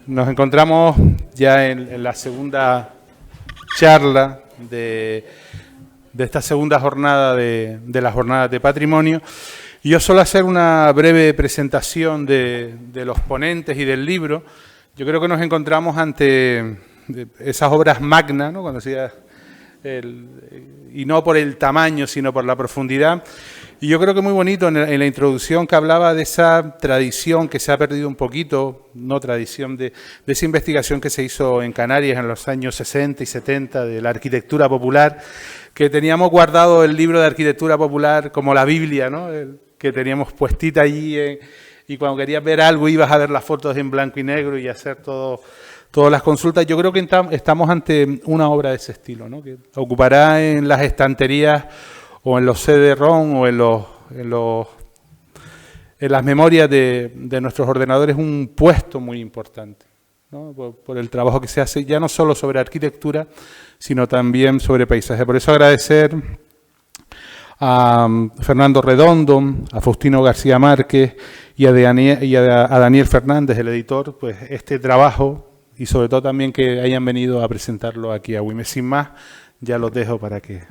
Nos encontramos ya en la segunda charla de esta segunda jornada de las jornadas de patrimonio. Y yo suelo hacer una breve presentación de los ponentes y del libro. Yo creo que nos encontramos ante esas obras magnas, ¿no? Cuando decía y no por el tamaño, sino por la profundidad. Y yo creo que muy bonito en la introducción que hablaba de esa tradición que se ha perdido un poquito, no tradición, de esa investigación que se hizo en Canarias en los años 60 y 70 de la arquitectura popular, que teníamos guardado el libro de arquitectura popular como la Biblia, ¿no? Que teníamos puestita allí y cuando querías ver algo ibas a ver las fotos en blanco y negro y hacer todas las consultas. Yo creo que estamos ante una obra de ese estilo, ¿no? Que ocupará en las estanterías o en los CD-ROM o en las memorias de nuestros ordenadores un puesto muy importante, ¿no? Por el trabajo que se hace ya no solo sobre arquitectura, sino también sobre paisaje. Por eso agradecer a Fernando Redondo, a Faustino García Márquez y a Daniel Fernández, el editor, pues este trabajo y sobre todo también que hayan venido a presentarlo aquí a Güemes. Sin más, ya los dejo para que...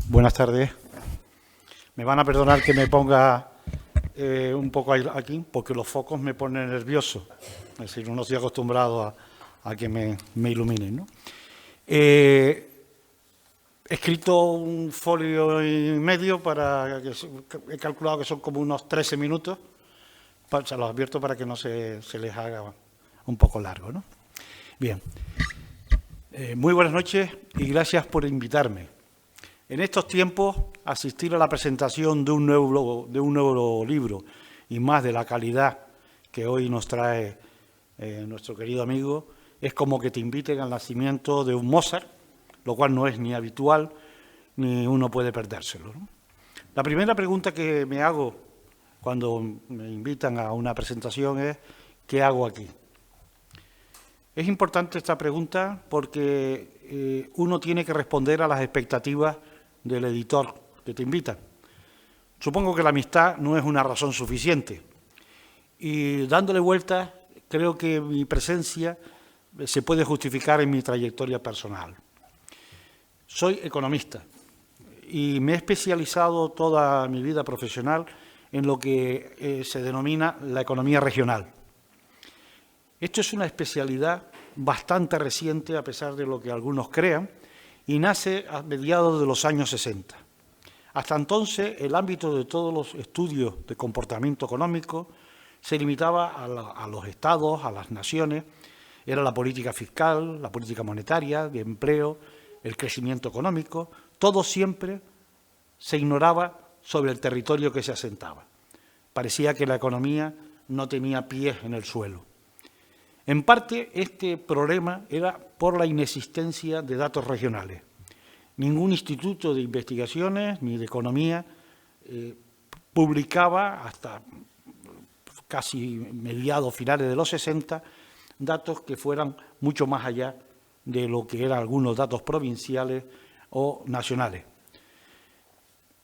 Buenas tardes. Me van a perdonar que me ponga un poco aquí, porque los focos me ponen nervioso. Es decir, no estoy acostumbrado a que me iluminen, ¿no? He escrito un folio y medio para que he calculado que son como unos 13 minutos. Se los advierto para que no se les haga un poco largo, ¿no? Bien. Muy buenas noches y gracias por invitarme. En estos tiempos, asistir a la presentación de un nuevo libro y más de la calidad que hoy nos trae nuestro querido amigo, es como que te inviten al nacimiento de un Mozart, lo cual no es ni habitual ni uno puede perdérselo, ¿no? La primera pregunta que me hago cuando me invitan a una presentación es ¿qué hago aquí? Es importante esta pregunta porque uno tiene que responder a las expectativas del editor que te invita. Supongo que la amistad no es una razón suficiente y dándole vueltas creo que mi presencia se puede justificar en mi trayectoria personal. Soy economista y me he especializado toda mi vida profesional en lo que se denomina la economía regional. Esto es una especialidad bastante reciente, a pesar de lo que algunos crean, y nace a mediados de los años 60. Hasta entonces, el ámbito de todos los estudios de comportamiento económico se limitaba a los estados, a las naciones. Era la política fiscal, la política monetaria, de empleo, el crecimiento económico. Todo siempre se ignoraba sobre el territorio que se asentaba. Parecía que la economía no tenía pies en el suelo. En parte, este problema era por la inexistencia de datos regionales. Ningún instituto de investigaciones ni de economía publicaba hasta casi mediados, finales de los 60, datos que fueran mucho más allá de lo que eran algunos datos provinciales o nacionales.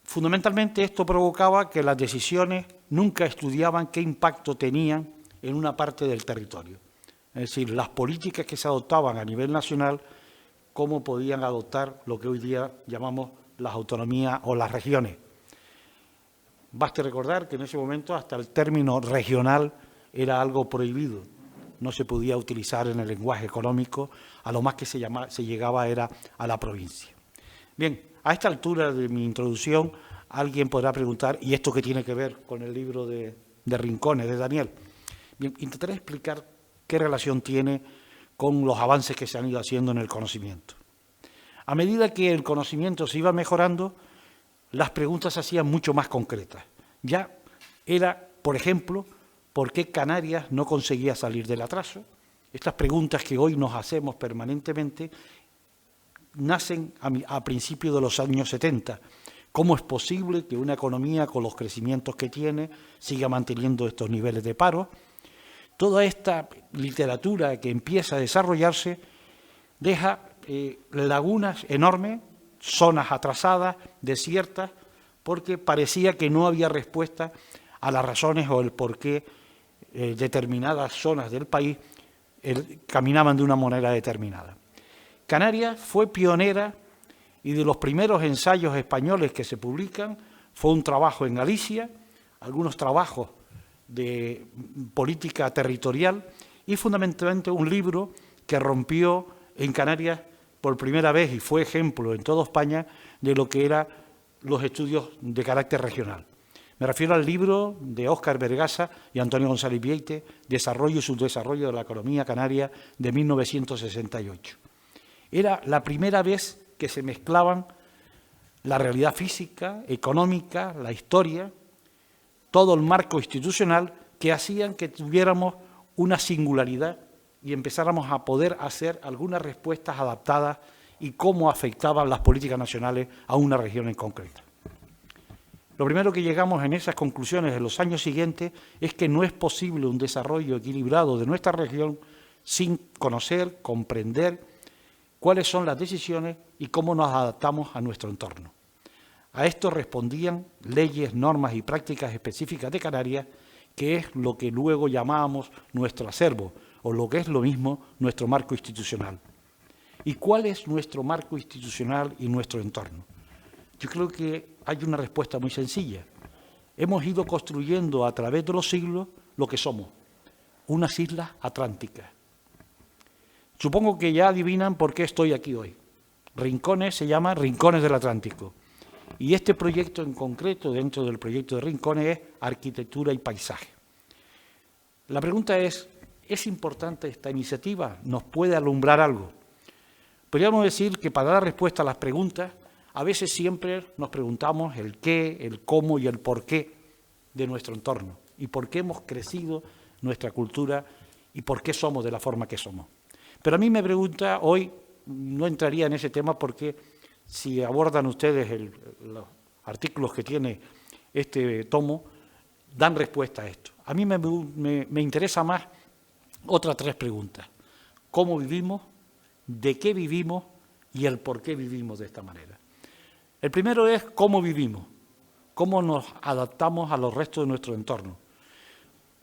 Fundamentalmente, esto provocaba que las decisiones nunca estudiaban qué impacto tenían en una parte del territorio. Es decir, las políticas que se adoptaban a nivel nacional, cómo podían adoptar lo que hoy día llamamos las autonomías o las regiones. Baste recordar que en ese momento hasta el término regional era algo prohibido. No se podía utilizar en el lenguaje económico, a lo más que se llegaba era a la provincia. Bien, a esta altura de mi introducción, alguien podrá preguntar, ¿y esto qué tiene que ver con el libro de Rincones, de Daniel? Bien, intentaré explicar qué relación tiene con los avances que se han ido haciendo en el conocimiento. A medida que el conocimiento se iba mejorando, las preguntas se hacían mucho más concretas. Ya era, por ejemplo, ¿por qué Canarias no conseguía salir del atraso? Estas preguntas que hoy nos hacemos permanentemente nacen a principios de los años 70. ¿Cómo es posible que una economía con los crecimientos que tiene siga manteniendo estos niveles de paro? Toda esta literatura que empieza a desarrollarse deja lagunas enormes, zonas atrasadas, desiertas, porque parecía que no había respuesta a las razones o el por qué determinadas zonas del país caminaban de una manera determinada. Canarias fue pionera y de los primeros ensayos españoles que se publican fue un trabajo en Galicia, algunos trabajos de política territorial y fundamentalmente un libro que rompió en Canarias por primera vez y fue ejemplo en toda España de lo que eran los estudios de carácter regional. Me refiero al libro de Óscar Bergasa y Antonio González Vieite, Desarrollo y subdesarrollo de la economía canaria, de 1968. Era la primera vez que se mezclaban la realidad física, económica, la historia, todo el marco institucional que hacían que tuviéramos una singularidad y empezáramos a poder hacer algunas respuestas adaptadas y cómo afectaban las políticas nacionales a una región en concreto. Lo primero que llegamos en esas conclusiones en los años siguientes es que no es posible un desarrollo equilibrado de nuestra región sin conocer, comprender cuáles son las decisiones y cómo nos adaptamos a nuestro entorno. A esto respondían leyes, normas y prácticas específicas de Canarias, que es lo que luego llamábamos nuestro acervo, o lo que es lo mismo nuestro marco institucional. ¿Y cuál es nuestro marco institucional y nuestro entorno? Yo creo que hay una respuesta muy sencilla. Hemos ido construyendo a través de los siglos lo que somos, unas islas atlánticas. Supongo que ya adivinan por qué estoy aquí hoy. Rincones se llama Rincones del Atlántico. Y este proyecto en concreto, dentro del proyecto de Rincones, es arquitectura y paisaje. La pregunta ¿es importante esta iniciativa? ¿Nos puede alumbrar algo? Podríamos decir que para dar respuesta a las preguntas, a veces siempre nos preguntamos el qué, el cómo y el por qué de nuestro entorno y por qué hemos crecido nuestra cultura y por qué somos de la forma que somos. Pero a mí me pregunta, hoy no entraría en ese tema porque si abordan ustedes los artículos que tiene este tomo, dan respuesta a esto. A mí me interesa más otras tres preguntas. ¿Cómo vivimos? ¿De qué vivimos? Y el por qué vivimos de esta manera. El primero es cómo vivimos, cómo nos adaptamos a los restos de nuestro entorno.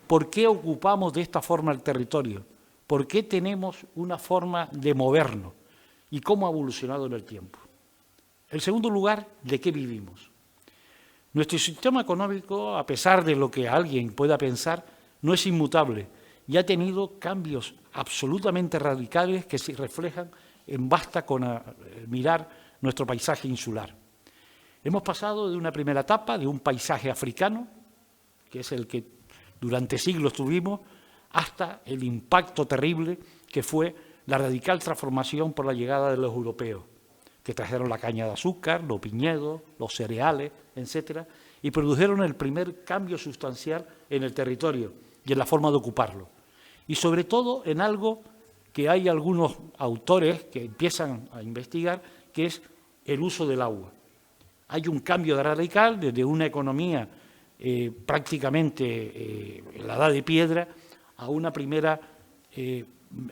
¿Por qué ocupamos de esta forma el territorio? ¿Por qué tenemos una forma de movernos? ¿Y cómo ha evolucionado en el tiempo? En segundo lugar, ¿de qué vivimos? Nuestro sistema económico, a pesar de lo que alguien pueda pensar, no es inmutable y ha tenido cambios absolutamente radicales que se reflejan en basta con mirar nuestro paisaje insular. Hemos pasado de una primera etapa, de un paisaje africano, que es el que durante siglos tuvimos, hasta el impacto terrible que fue la radical transformación por la llegada de los europeos, que trajeron la caña de azúcar, los viñedos, los cereales, etcétera, y produjeron el primer cambio sustancial en el territorio y en la forma de ocuparlo. Y sobre todo en algo que hay algunos autores que empiezan a investigar, que es el uso del agua. Hay un cambio radical desde una economía prácticamente en la edad de piedra a una primera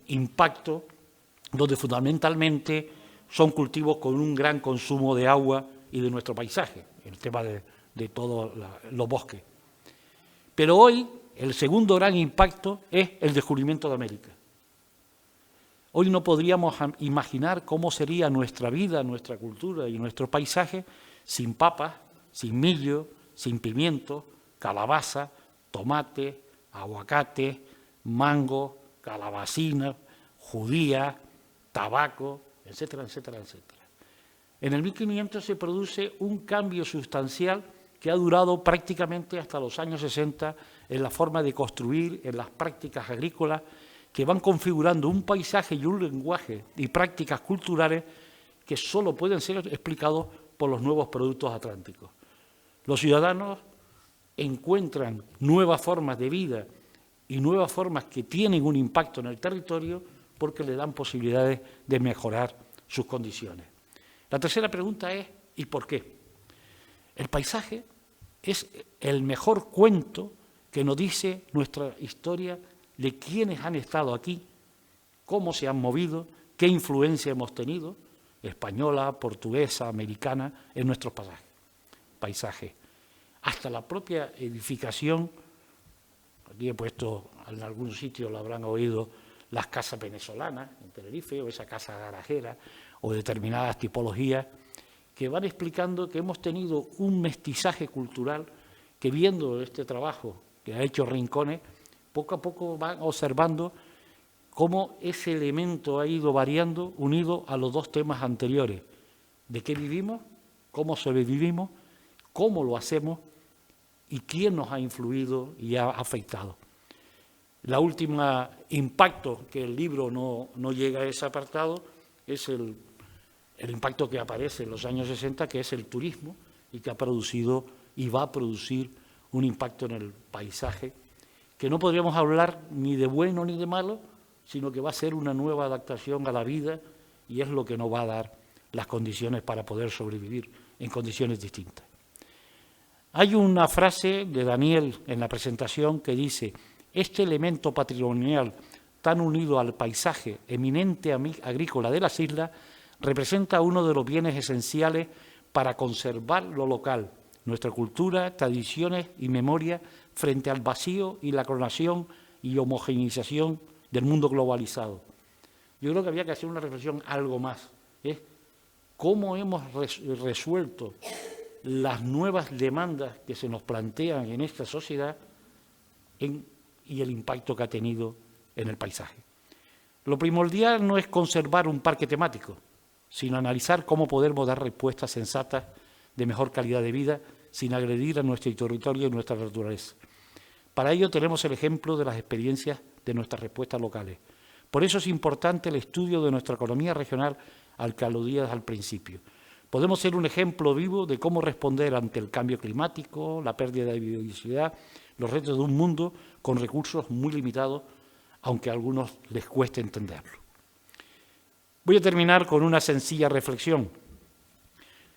impacto donde fundamentalmente son cultivos con un gran consumo de agua y de nuestro paisaje, el tema de todos los bosques. Pero hoy el segundo gran impacto es el descubrimiento de América. Hoy no podríamos imaginar cómo sería nuestra vida, nuestra cultura y nuestro paisaje sin papas, sin millo, sin pimiento, calabaza, tomate, aguacate, mango, calabacina, judía, tabaco, etcétera, etcétera, etcétera. En el 1500 se produce un cambio sustancial que ha durado prácticamente hasta los años 60 en la forma de construir, en las prácticas agrícolas, que van configurando un paisaje y un lenguaje y prácticas culturales que solo pueden ser explicados por los nuevos productos atlánticos. Los ciudadanos encuentran nuevas formas de vida y nuevas formas que tienen un impacto en el territorio porque le dan posibilidades de mejorar sus condiciones. La tercera pregunta es ¿y por qué? El paisaje es el mejor cuento que nos dice nuestra historia de quiénes han estado aquí, cómo se han movido, qué influencia hemos tenido, española, portuguesa, americana, en nuestros pasajes. paisaje. Hasta la propia edificación, aquí he puesto, en algún sitio lo habrán oído, las casas venezolanas en Tenerife, o esa casa garajera, o determinadas tipologías, que van explicando que hemos tenido un mestizaje cultural que, viendo este trabajo que ha hecho Rincones, poco a poco van observando cómo ese elemento ha ido variando, unido a los dos temas anteriores: de qué vivimos, cómo sobrevivimos, cómo lo hacemos y quién nos ha influido y ha afectado. La última impacto, que el libro no llega a ese apartado, es el impacto que aparece en los años 60, que es el turismo, y que ha producido y va a producir un impacto en el paisaje, que no podríamos hablar ni de bueno ni de malo, sino que va a ser una nueva adaptación a la vida, y es lo que nos va a dar las condiciones para poder sobrevivir en condiciones distintas. Hay una frase de Daniel en la presentación que dice: este elemento patrimonial tan unido al paisaje eminente agrícola de las islas representa uno de los bienes esenciales para conservar lo local, nuestra cultura, tradiciones y memoria frente al vacío y la clonación y homogeneización del mundo globalizado. Yo creo que había que hacer una reflexión algo más, cómo hemos resuelto las nuevas demandas que se nos plantean en esta sociedad y el impacto que ha tenido en el paisaje. Lo primordial no es conservar un parque temático, sino analizar cómo podemos dar respuestas sensatas de mejor calidad de vida sin agredir a nuestro territorio y nuestra naturaleza. Para ello tenemos el ejemplo de las experiencias de nuestras respuestas locales. Por eso es importante el estudio de nuestra economía regional al que aludías al principio. Podemos ser un ejemplo vivo de cómo responder ante el cambio climático, la pérdida de biodiversidad, los retos de un mundo con recursos muy limitados, aunque a algunos les cueste entenderlo. Voy a terminar con una sencilla reflexión.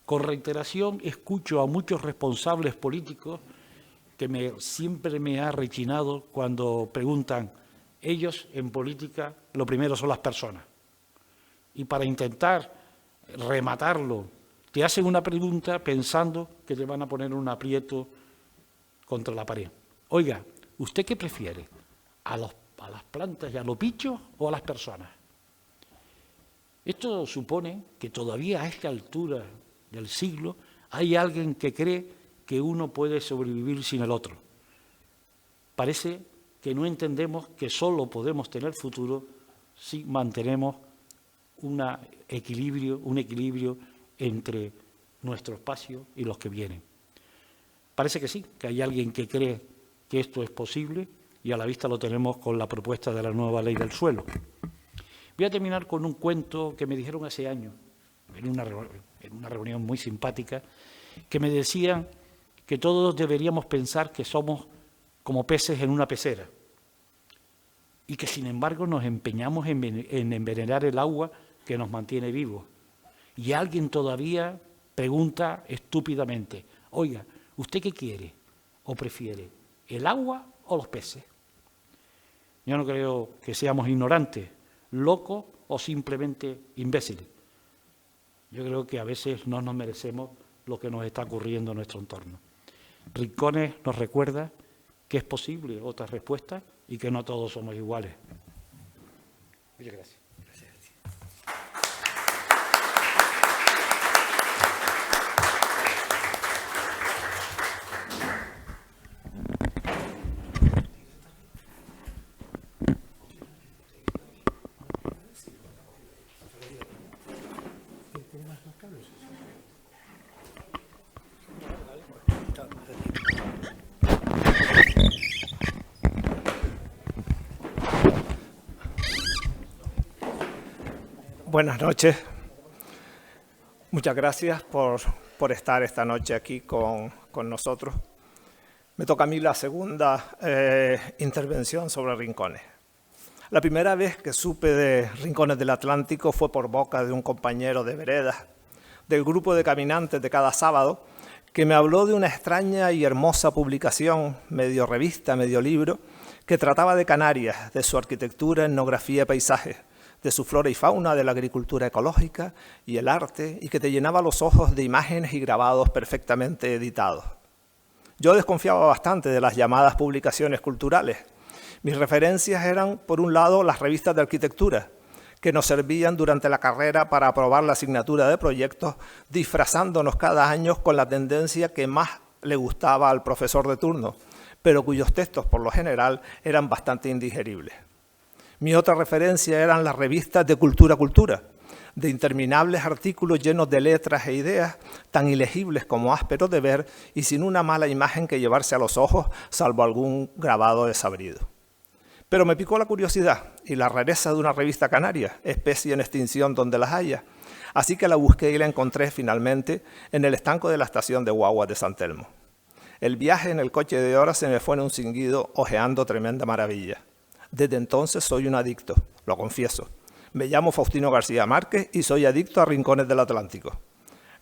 Con reiteración escucho a muchos responsables políticos que siempre me ha rechinado cuando preguntan: ellos en política lo primero son las personas. Y para intentar rematarlo, te hacen una pregunta pensando que te van a poner un aprieto contra la pared. Oiga, ¿usted qué prefiere? ¿A las plantas y a los bichos o a las personas? Esto supone que todavía a esta altura del siglo hay alguien que cree que uno puede sobrevivir sin el otro. Parece que no entendemos que solo podemos tener futuro si mantenemos un equilibrio entre nuestro espacio y los que vienen. Parece que sí, que hay alguien que cree que esto es posible, y a la vista lo tenemos con la propuesta de la nueva ley del suelo. Voy a terminar con un cuento que me dijeron hace años, en una reunión muy simpática, que me decían que todos deberíamos pensar que somos como peces en una pecera, y que sin embargo nos empeñamos en envenenar el agua que nos mantiene vivos. Y alguien todavía pregunta estúpidamente: oiga, ¿usted qué quiere o prefiere, el agua o los peces? Yo no creo que seamos ignorantes, locos o simplemente imbéciles. Yo creo que a veces no nos merecemos lo que nos está ocurriendo en nuestro entorno. Rincones nos recuerda que es posible otra respuesta y que no todos somos iguales. Muchas gracias. Buenas noches. Muchas gracias por estar esta noche aquí con nosotros. Me toca a mí la segunda intervención sobre Rincones. La primera vez que supe de Rincones del Atlántico fue por boca de un compañero de veredas, del grupo de caminantes de cada sábado, que me habló de una extraña y hermosa publicación, medio revista, medio libro, que trataba de Canarias, de su arquitectura, etnografía y paisaje, de su flora y fauna, de la agricultura ecológica y el arte, y que te llenaba los ojos de imágenes y grabados perfectamente editados. Yo desconfiaba bastante de las llamadas publicaciones culturales. Mis referencias eran, por un lado, las revistas de arquitectura, que nos servían durante la carrera para aprobar la asignatura de proyectos, disfrazándonos cada año con la tendencia que más le gustaba al profesor de turno, pero cuyos textos, por lo general, eran bastante indigeribles. Mi otra referencia eran las revistas de Cultura, de interminables artículos llenos de letras e ideas, tan ilegibles como ásperos de ver y sin una mala imagen que llevarse a los ojos, salvo algún grabado desabrido. Pero me picó la curiosidad y la rareza de una revista canaria, especie en extinción donde las haya, así que la busqué y la encontré finalmente en el estanco de la estación de guaguas de San Telmo. El viaje en el coche de horas se me fue en un cinguido, hojeando tremenda maravilla. Desde entonces soy un adicto, lo confieso. Me llamo Faustino García Márquez y soy adicto a Rincones del Atlántico.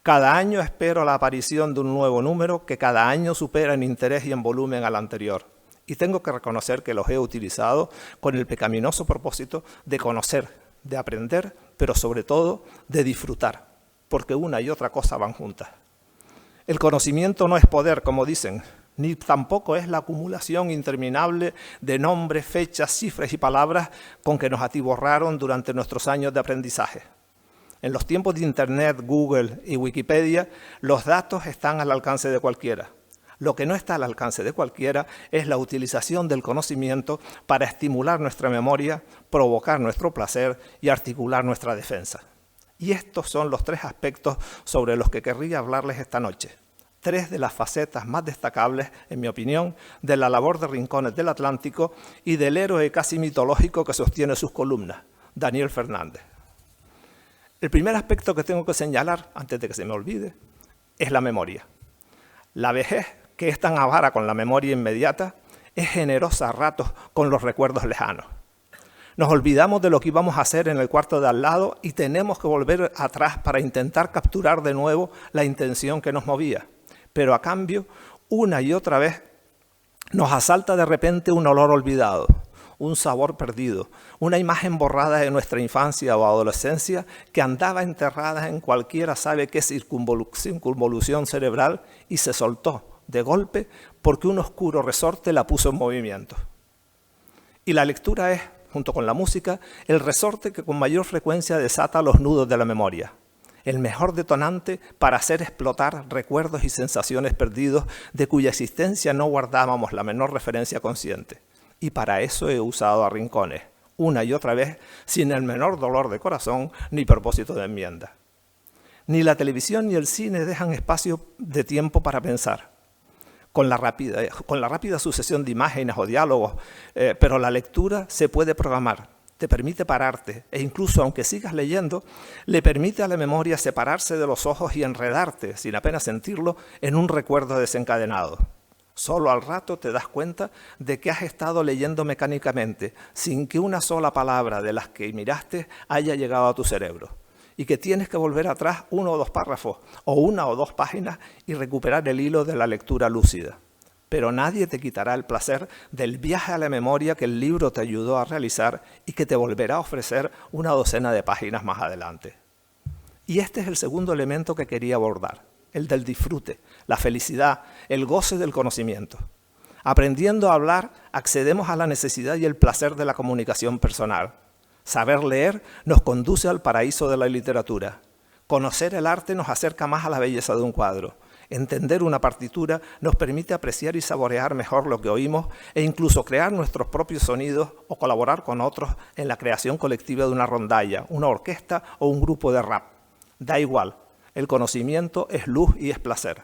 Cada año espero la aparición de un nuevo número que cada año supera en interés y en volumen al anterior. Y tengo que reconocer que los he utilizado con el pecaminoso propósito de conocer, de aprender, pero sobre todo de disfrutar, porque una y otra cosa van juntas. El conocimiento no es poder, como dicen, ni tampoco es la acumulación interminable de nombres, fechas, cifras y palabras con que nos atiborraron durante nuestros años de aprendizaje. En los tiempos de Internet, Google y Wikipedia, los datos están al alcance de cualquiera. Lo que no está al alcance de cualquiera es la utilización del conocimiento para estimular nuestra memoria, provocar nuestro placer y articular nuestra defensa. Y estos son los tres aspectos sobre los que querría hablarles esta noche. Tres de las facetas más destacables, en mi opinión, de la labor de Rincones del Atlántico y del héroe casi mitológico que sostiene sus columnas, Daniel Fernández. El primer aspecto que tengo que señalar, antes de que se me olvide, es la memoria. La vejez, que es tan avara con la memoria inmediata, es generosa a ratos con los recuerdos lejanos. Nos olvidamos de lo que íbamos a hacer en el cuarto de al lado y tenemos que volver atrás para intentar capturar de nuevo la intención que nos movía. Pero a cambio, una y otra vez, nos asalta de repente un olor olvidado, un sabor perdido, una imagen borrada de nuestra infancia o adolescencia que andaba enterrada en cualquiera sabe qué circunvolución cerebral y se soltó de golpe porque un oscuro resorte la puso en movimiento. Y la lectura es, junto con la música, el resorte que con mayor frecuencia desata los nudos de la memoria. El mejor detonante para hacer explotar recuerdos y sensaciones perdidos de cuya existencia no guardábamos la menor referencia consciente. Y para eso he usado a Rincones, una y otra vez, sin el menor dolor de corazón ni propósito de enmienda. Ni la televisión ni el cine dejan espacio de tiempo para pensar. Con la rápida sucesión de imágenes o diálogos, pero la lectura se puede programar. Te permite pararte e incluso aunque sigas leyendo, le permite a la memoria separarse de los ojos y enredarte, sin apenas sentirlo, en un recuerdo desencadenado. Solo al rato te das cuenta de que has estado leyendo mecánicamente, sin que una sola palabra de las que miraste haya llegado a tu cerebro, y que tienes que volver atrás 1 o 2 párrafos, o 1 o 2 páginas y recuperar el hilo de la lectura lúcida. Pero nadie te quitará el placer del viaje a la memoria que el libro te ayudó a realizar y que te volverá a ofrecer una docena de páginas más adelante. Y este es el segundo elemento que quería abordar, el del disfrute, la felicidad, el goce del conocimiento. Aprendiendo a hablar, accedemos a la necesidad y el placer de la comunicación personal. Saber leer nos conduce al paraíso de la literatura. Conocer el arte nos acerca más a la belleza de un cuadro. Entender una partitura nos permite apreciar y saborear mejor lo que oímos e incluso crear nuestros propios sonidos o colaborar con otros en la creación colectiva de una rondalla, una orquesta o un grupo de rap. Da igual, el conocimiento es luz y es placer.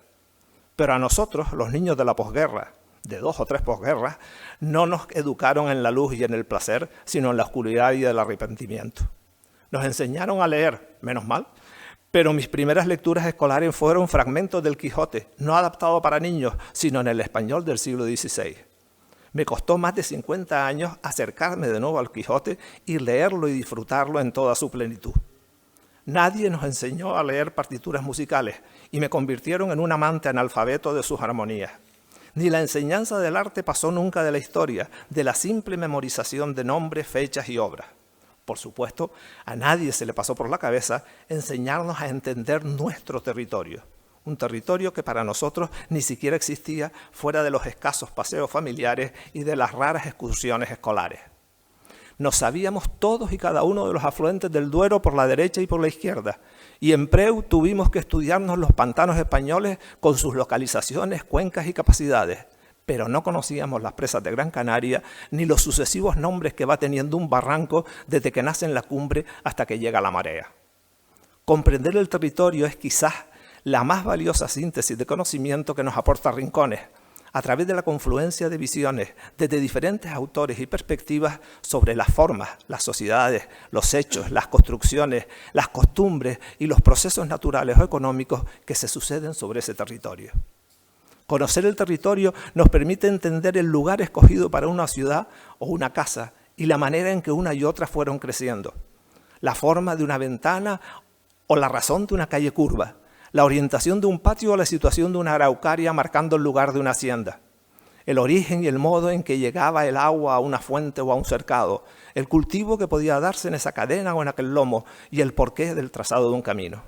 Pero a nosotros, los niños de la posguerra, de 2 o 3 posguerras, no nos educaron en la luz y en el placer, sino en la oscuridad y el arrepentimiento. Nos enseñaron a leer, menos mal, pero mis primeras lecturas escolares fueron fragmentos del Quijote, no adaptado para niños, sino en el español del siglo XVI. Me costó más de 50 años acercarme de nuevo al Quijote y leerlo y disfrutarlo en toda su plenitud. Nadie nos enseñó a leer partituras musicales y me convirtieron en un amante analfabeto de sus armonías. Ni la enseñanza del arte pasó nunca de la historia, de la simple memorización de nombres, fechas y obras. Por supuesto, a nadie se le pasó por la cabeza enseñarnos a entender nuestro territorio. Un territorio que para nosotros ni siquiera existía fuera de los escasos paseos familiares y de las raras excursiones escolares. Nos sabíamos todos y cada uno de los afluentes del Duero por la derecha y por la izquierda, y en Preu tuvimos que estudiarnos los pantanos españoles con sus localizaciones, cuencas y capacidades, pero no conocíamos las presas de Gran Canaria ni los sucesivos nombres que va teniendo un barranco desde que nace en la cumbre hasta que llega la marea. Comprender el territorio es quizás la más valiosa síntesis de conocimiento que nos aporta Rincones, a través de la confluencia de visiones desde diferentes autores y perspectivas sobre las formas, las sociedades, los hechos, las construcciones, las costumbres y los procesos naturales o económicos que se suceden sobre ese territorio. Conocer el territorio nos permite entender el lugar escogido para una ciudad o una casa y la manera en que una y otra fueron creciendo, la forma de una ventana o la razón de una calle curva, la orientación de un patio o la situación de una araucaria marcando el lugar de una hacienda, el origen y el modo en que llegaba el agua a una fuente o a un cercado, el cultivo que podía darse en esa cadena o en aquel lomo y el porqué del trazado de un camino.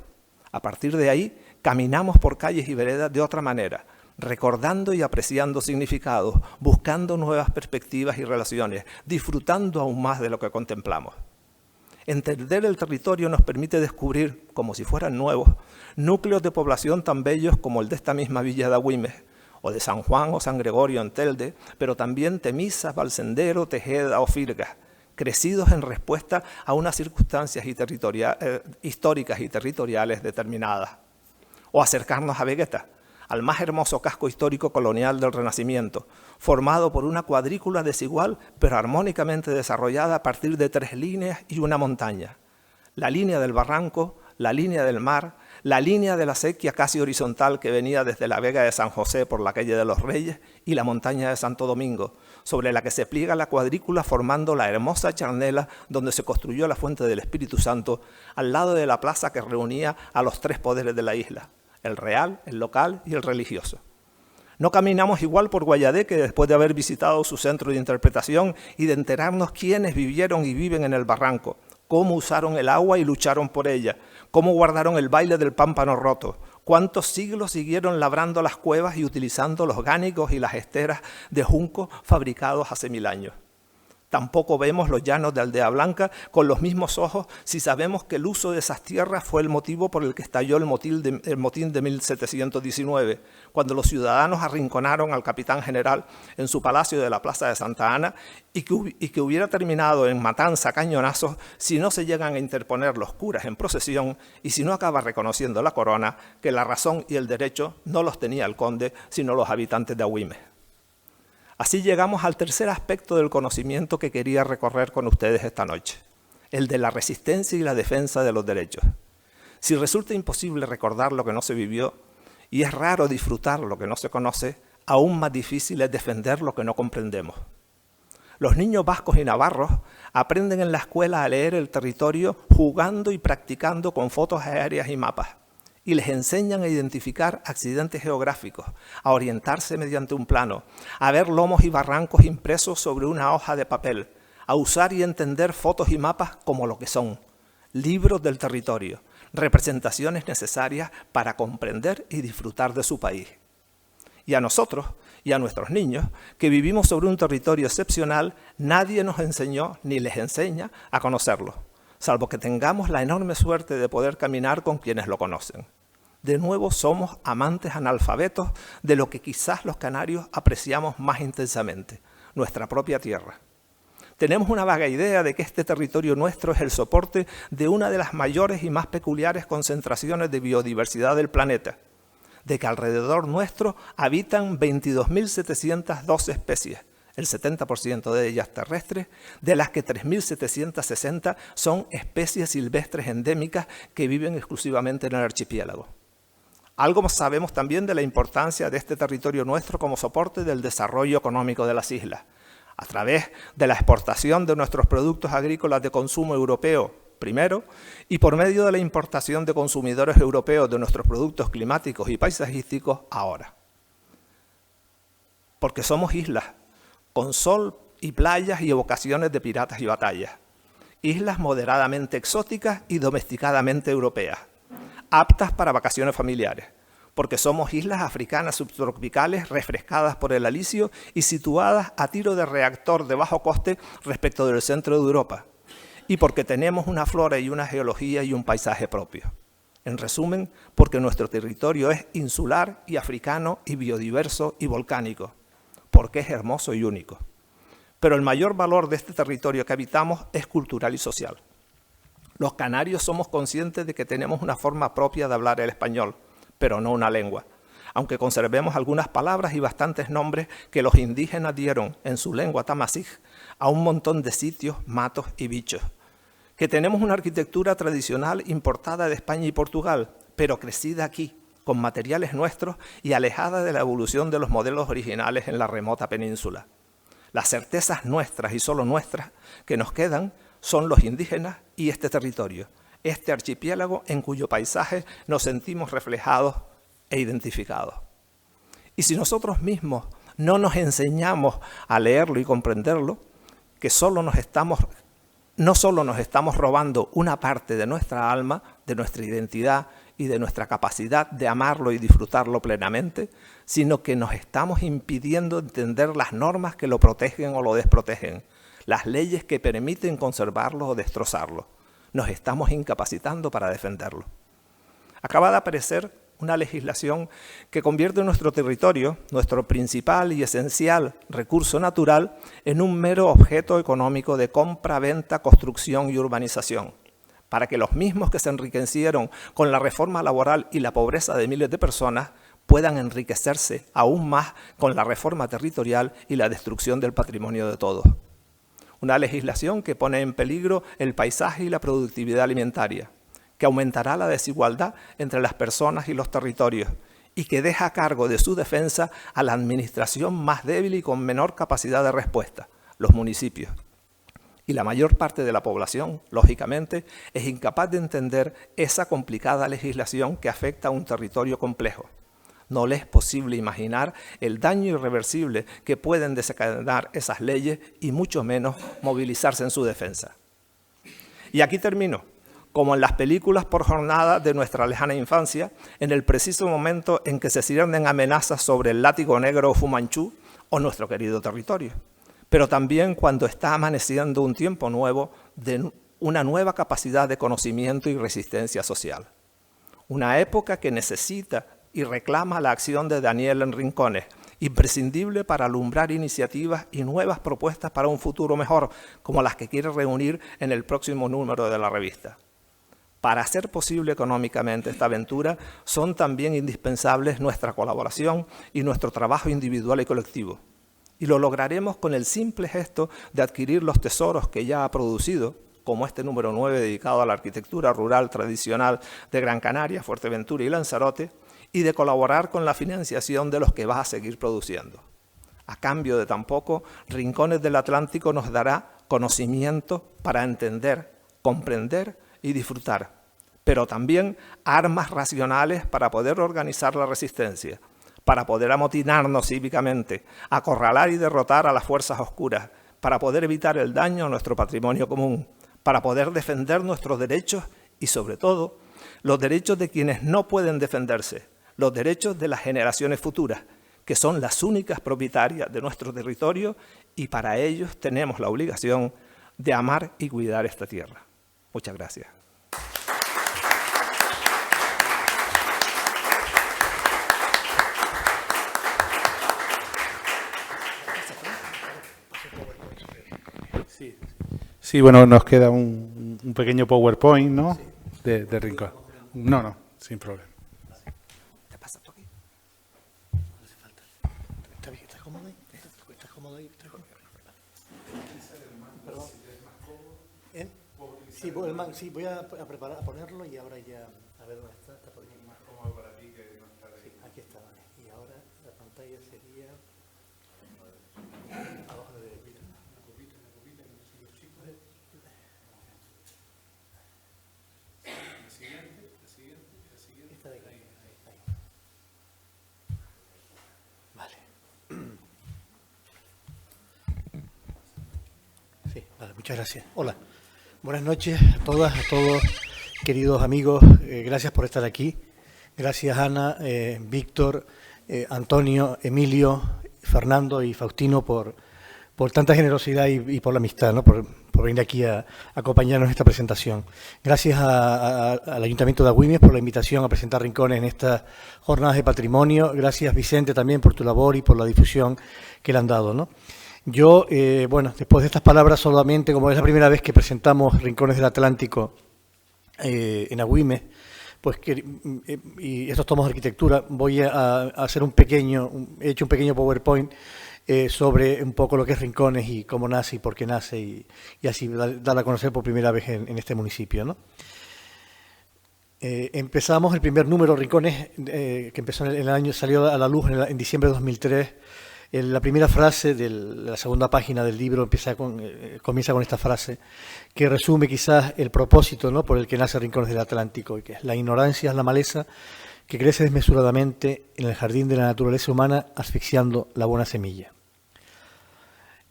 A partir de ahí, caminamos por calles y veredas de otra manera, recordando y apreciando significados, buscando nuevas perspectivas y relaciones, disfrutando aún más de lo que contemplamos. Entender el territorio nos permite descubrir, como si fueran nuevos, núcleos de población tan bellos como el de esta misma villa de Agüimes, o de San Juan o San Gregorio en Telde, pero también Temisa, Valsendero, Tejeda o Firgas, crecidos en respuesta a unas circunstancias históricas y territoriales determinadas. O acercarnos a Vegueta, al más hermoso casco histórico colonial del Renacimiento, formado por una cuadrícula desigual pero armónicamente desarrollada a partir de 3 líneas y una montaña. La línea del barranco, la línea del mar, la línea de la acequia casi horizontal que venía desde la Vega de San José por la calle de los Reyes y la montaña de Santo Domingo, sobre la que se pliega la cuadrícula formando la hermosa charnela donde se construyó la fuente del Espíritu Santo, al lado de la plaza que reunía a los 3 poderes de la isla, el real, el local y el religioso. No caminamos igual por Guayadeque después de haber visitado su centro de interpretación y de enterarnos quiénes vivieron y viven en el barranco, cómo usaron el agua y lucharon por ella, cómo guardaron el baile del pámpano roto, cuántos siglos siguieron labrando las cuevas y utilizando los gánicos y las esteras de junco fabricados hace 1000 años. Tampoco vemos los llanos de Aldea Blanca con los mismos ojos si sabemos que el uso de esas tierras fue el motivo por el que estalló el motín de 1719, cuando los ciudadanos arrinconaron al capitán general en su palacio de la Plaza de Santa Ana y que hubiera terminado en matanza a cañonazos si no se llegan a interponer los curas en procesión y si no acaba reconociendo la corona que la razón y el derecho no los tenía el conde, sino los habitantes de Agüimes. Así llegamos al tercer aspecto del conocimiento que quería recorrer con ustedes esta noche, el de la resistencia y la defensa de los derechos. Si resulta imposible recordar lo que no se vivió y es raro disfrutar lo que no se conoce, aún más difícil es defender lo que no comprendemos. Los niños vascos y navarros aprenden en la escuela a leer el territorio jugando y practicando con fotos aéreas y mapas. Y les enseñan a identificar accidentes geográficos, a orientarse mediante un plano, a ver lomos y barrancos impresos sobre una hoja de papel, a usar y entender fotos y mapas como lo que son, libros del territorio, representaciones necesarias para comprender y disfrutar de su país. Y a nosotros y a nuestros niños, que vivimos sobre un territorio excepcional, nadie nos enseñó ni les enseña a conocerlo, salvo que tengamos la enorme suerte de poder caminar con quienes lo conocen. De nuevo somos amantes analfabetos de lo que quizás los canarios apreciamos más intensamente, nuestra propia tierra. Tenemos una vaga idea de que este territorio nuestro es el soporte de una de las mayores y más peculiares concentraciones de biodiversidad del planeta, de que alrededor nuestro habitan 22.712 especies, el 70% de ellas terrestres, de las que 3.760 son especies silvestres endémicas que viven exclusivamente en el archipiélago. Algo sabemos también de la importancia de este territorio nuestro como soporte del desarrollo económico de las islas, a través de la exportación de nuestros productos agrícolas de consumo europeo, primero, y por medio de la importación de consumidores europeos de nuestros productos climáticos y paisajísticos, ahora. Porque somos islas, con sol y playas y evocaciones de piratas y batallas. islas moderadamente exóticas y domesticadamente europeas, aptas para vacaciones familiares, porque somos islas africanas subtropicales refrescadas por el alisio y situadas a tiro de reactor de bajo coste respecto del centro de Europa, y porque tenemos una flora y una geología y un paisaje propio. En resumen, porque nuestro territorio es insular y africano y biodiverso y volcánico, porque es hermoso y único. Pero el mayor valor de este territorio que habitamos es cultural y social. Los canarios somos conscientes de que tenemos una forma propia de hablar el español, pero no una lengua, aunque conservemos algunas palabras y bastantes nombres que los indígenas dieron en su lengua tamasig a un montón de sitios, matos y bichos. Que tenemos una arquitectura tradicional importada de España y Portugal, pero crecida aquí, con materiales nuestros y alejada de la evolución de los modelos originales en la remota península. Las certezas nuestras y solo nuestras que nos quedan son los indígenas y este territorio, este archipiélago en cuyo paisaje nos sentimos reflejados e identificados. Y si nosotros mismos no nos enseñamos a leerlo y comprenderlo, que no solo nos estamos robando una parte de nuestra alma, de nuestra identidad y de nuestra capacidad de amarlo y disfrutarlo plenamente, sino que nos estamos impidiendo entender las normas que lo protegen o lo desprotegen, las leyes que permiten conservarlo o destrozarlo. Nos estamos incapacitando para defenderlo. Acaba de aparecer una legislación que convierte nuestro territorio, nuestro principal y esencial recurso natural, en un mero objeto económico de compra, venta, construcción y urbanización, para que los mismos que se enriquecieron con la reforma laboral y la pobreza de miles de personas puedan enriquecerse aún más con la reforma territorial y la destrucción del patrimonio de todos. Una legislación que pone en peligro el paisaje y la productividad alimentaria, que aumentará la desigualdad entre las personas y los territorios y que deja a cargo de su defensa a la administración más débil y con menor capacidad de respuesta, los municipios. Y la mayor parte de la población, lógicamente, es incapaz de entender esa complicada legislación que afecta a un territorio complejo. No le es posible imaginar el daño irreversible que pueden desencadenar esas leyes y mucho menos movilizarse en su defensa. Y aquí termino. Como en las películas por jornada de nuestra lejana infancia, en el preciso momento en que se ciernen amenazas sobre el látigo negro Fu Manchú o nuestro querido territorio, pero también cuando está amaneciendo un tiempo nuevo de una nueva capacidad de conocimiento y resistencia social. Una época que necesita y reclama la acción de Daniel en Rincones, imprescindible para alumbrar iniciativas y nuevas propuestas para un futuro mejor, como las que quiere reunir en el próximo número de la revista. Para hacer posible económicamente esta aventura, son también indispensables nuestra colaboración y nuestro trabajo individual y colectivo. Y lo lograremos con el simple gesto de adquirir los tesoros que ya ha producido, como este número 9 dedicado a la arquitectura rural tradicional de Gran Canaria, Fuerteventura y Lanzarote, y de colaborar con la financiación de los que va a seguir produciendo. A cambio de tan poco, Rincones del Atlántico nos dará conocimiento para entender, comprender y disfrutar, pero también armas racionales para poder organizar la resistencia, para poder amotinarnos cívicamente, acorralar y derrotar a las fuerzas oscuras, para poder evitar el daño a nuestro patrimonio común, para poder defender nuestros derechos y, sobre todo, los derechos de quienes no pueden defenderse, los derechos de las generaciones futuras, que son las únicas propietarias de nuestro territorio y para ellos tenemos la obligación de amar y cuidar esta tierra. Muchas gracias. Sí, bueno, nos queda un pequeño PowerPoint, ¿no? De Rincón. No, sin problema. ¿Te pasa tú aquí? No hace falta. ¿Está bien? ¿Estás cómodo ahí? ¿Estás cómodo ahí? Perdón. Sí, voy a preparar, a ponerlo y ahora ya, a ver dónde está. Está por aquí. Más cómodo para ti que no estar ahí. Sí, aquí está, vale. Y ahora la pantalla sería abajo de la copita, los chicos. La siguiente. Esta de aquí. Ahí. Vale. Sí, vale, muchas gracias. Hola. Buenas noches a todas, a todos, queridos amigos. Gracias por estar aquí. Gracias, Ana, Víctor, Antonio, Emilio, Fernando y Faustino por tanta generosidad y por la amistad, ¿no? Por venir aquí a acompañarnos en esta presentación. Gracias al Ayuntamiento de Agüimes por la invitación a presentar Rincones en estas jornadas de patrimonio. Gracias, Vicente, también por tu labor y por la difusión que le han dado, ¿no? Yo, bueno, después de estas palabras, solamente, como es la primera vez que presentamos Rincones del Atlántico en Agüimes, pues y estos tomos de arquitectura, voy a hacer he hecho un pequeño PowerPoint sobre un poco lo que es Rincones y cómo nace y por qué nace y así dar a conocer por primera vez en este municipio, ¿no? Empezamos el primer número, Rincones, que empezó en el año, salió a la luz en diciembre de 2003. La primera frase de la segunda página del libro comienza con esta frase, que resume quizás el propósito, ¿no?, por el que nace Rincones del Atlántico, y que es: la ignorancia es la maleza que crece desmesuradamente en el jardín de la naturaleza humana, asfixiando la buena semilla.